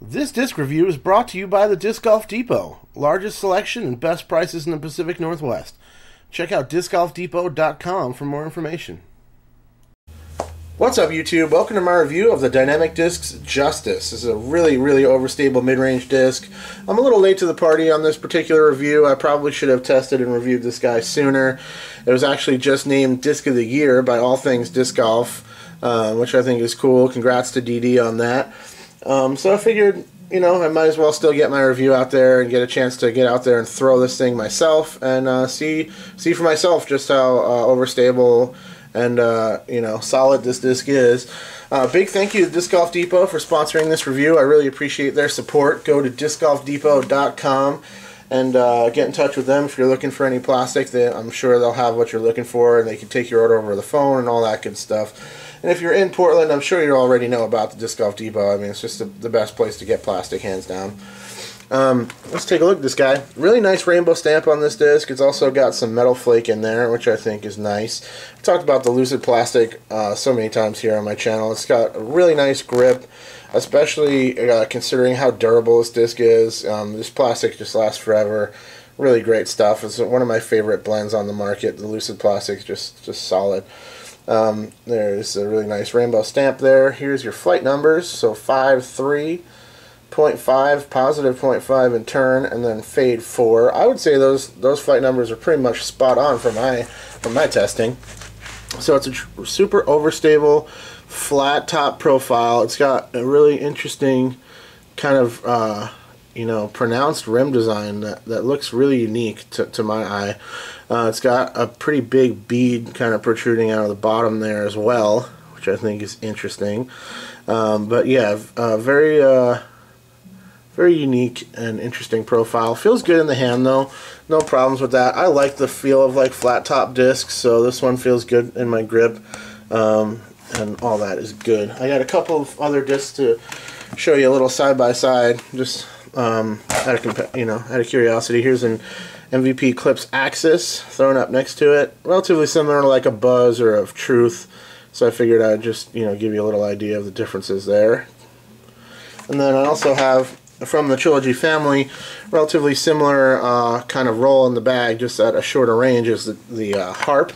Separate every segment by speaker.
Speaker 1: This disc review is brought to you by the Disc Golf Depot, largest selection and best prices in the Pacific Northwest. Check out discgolfdepot.com for more information. What's up, YouTube? Welcome to my review of the Dynamic Discs Justice. This is a really overstable mid-range disc. I'm a little late to the party on this particular review. I probably should have tested and reviewed this guy sooner. It was actually just named Disc of the Year by All Things Disc Golf, which I think is cool. Congrats to DD on that. So I figured, I might as well still get my review out there and get a chance to get out there and throw this thing myself and see for myself just how overstable and solid this disc is. Big thank you to Disc Golf Depot for sponsoring this review. I really appreciate their support. Go to discgolfdepot.com and get in touch with them if you're looking for any plastic. I'm sure they'll have what you're looking for, and they can take your order over the phone and all that good stuff. And if you're in Portland, I'm sure you already know about the Disc Golf Depot. I mean, it's just the best place to get plastic, hands down. Let's take a look at this guy. Really nice rainbow stamp on this disc. It's also got some metal flake in there, which I think is nice. I've talked about the Lucid plastic so many times here on my channel. It's got a really nice grip, especially considering how durable this disc is. This plastic just lasts forever. Really great stuff. It's one of my favorite blends on the market. The Lucid plastic is just solid. There's a really nice rainbow stamp there. Here's your flight numbers. So 5.3, 0.5, positive 0.5 in turn, and then fade 4. I would say those flight numbers are pretty much spot on for my testing. So it's a super overstable, flat top profile. It's got a really interesting kind of pronounced rim design that looks really unique to my eye. It's got a pretty big bead kind of protruding out of the bottom there as well, which I think is interesting. But yeah, very unique and interesting profile. Feels good in the hand though. No problems with that. I like the feel of like flat top discs, so this one feels good in my grip. And all that is good. I got a couple of other discs to show you a little side by side, just out of curiosity. Here's an MVP Clips Axis thrown up next to it, relatively similar to like a Buzz or a Truth. So I figured I'd just give you a little idea of the differences there. And then I also have from the Trilogy family, relatively similar kind of roll in the bag, just at a shorter range, as the Harp.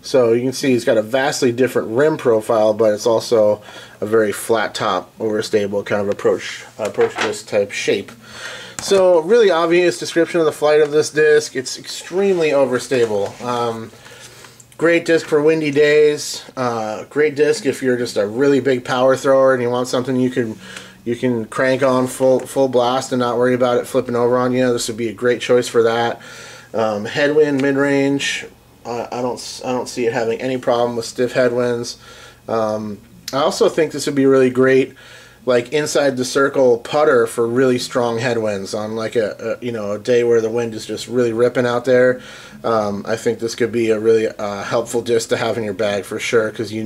Speaker 1: So you can see it's got a vastly different rim profile, but it's also a very flat top, overstable kind of approach disc type shape. So really obvious description of the flight of this disc. It's extremely overstable. Great disc for windy days. Great disc if you're just a really big power thrower and you want something you can crank on full blast and not worry about it flipping over on you. This would be a great choice for that. Headwind, mid-range. I don't see it having any problem with stiff headwinds. I also think this would be really great, like inside the circle putter for really strong headwinds on like a day where the wind is just really ripping out there. I think this could be a really helpful disc to have in your bag for sure, because you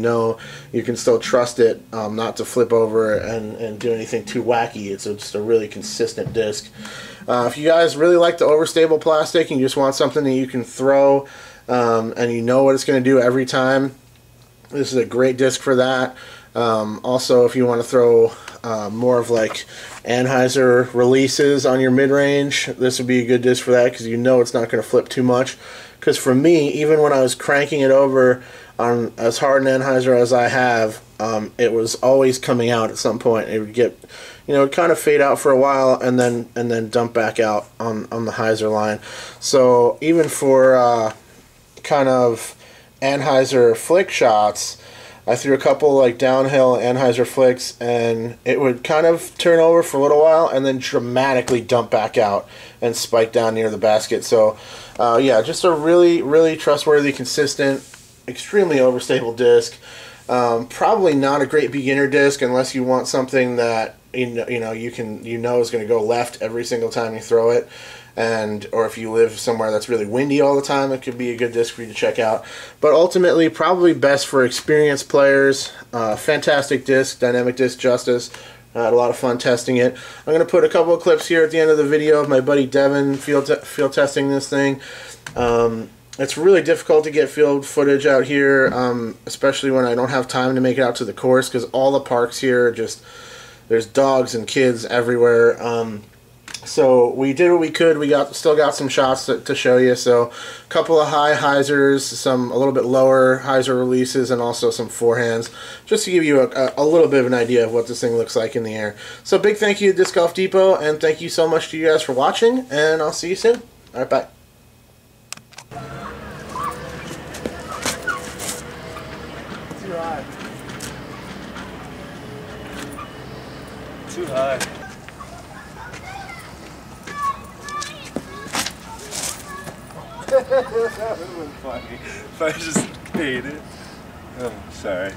Speaker 1: can still trust it not to flip over and do anything too wacky. It's just a really consistent disc. If you guys really like the overstable plastic and you just want something that you can throw and you know what it's going to do every time, this is a great disc for that. Also, if you want to throw more of like Anheuser releases on your mid-range, this would be a good disc for that, because it's not going to flip too much. Because for me, even when I was cranking it over on as hard an Anheuser as I have, it was always coming out at some point. It would get, it kind of fade out for a while and then dump back out on the Heiser line. So even for kind of Anheuser flick shots, I threw a couple like downhill Anheuser flicks and it would kind of turn over for a little while and then dramatically dump back out and spike down near the basket. So yeah, just a really trustworthy, consistent, extremely overstable disc. Probably not a great beginner disc unless you want something that is going to go left every single time you throw it. Or if you live somewhere that's really windy all the time, it could be a good disc for you to check out. But ultimately, probably best for experienced players. Fantastic disc, Dynamic Disc Justice. I had a lot of fun testing it. I'm going to put a couple of clips here at the end of the video of my buddy Devin field testing this thing. It's really difficult to get field footage out here, especially when I don't have time to make it out to the course, because all the parks here are just There's dogs and kids everywhere. So we did what we could. We still got some shots to show you. So a couple of high hyzers, some a little bit lower hyzer releases, and also some forehands, just to give you a little bit of an idea of what this thing looks like in the air. So big thank you to Disc Golf Depot, and thank you so much to you guys for watching, and I'll see you soon. All right, bye.
Speaker 2: Too high. Too high. That would have been funny if I just made it. Oh, sorry.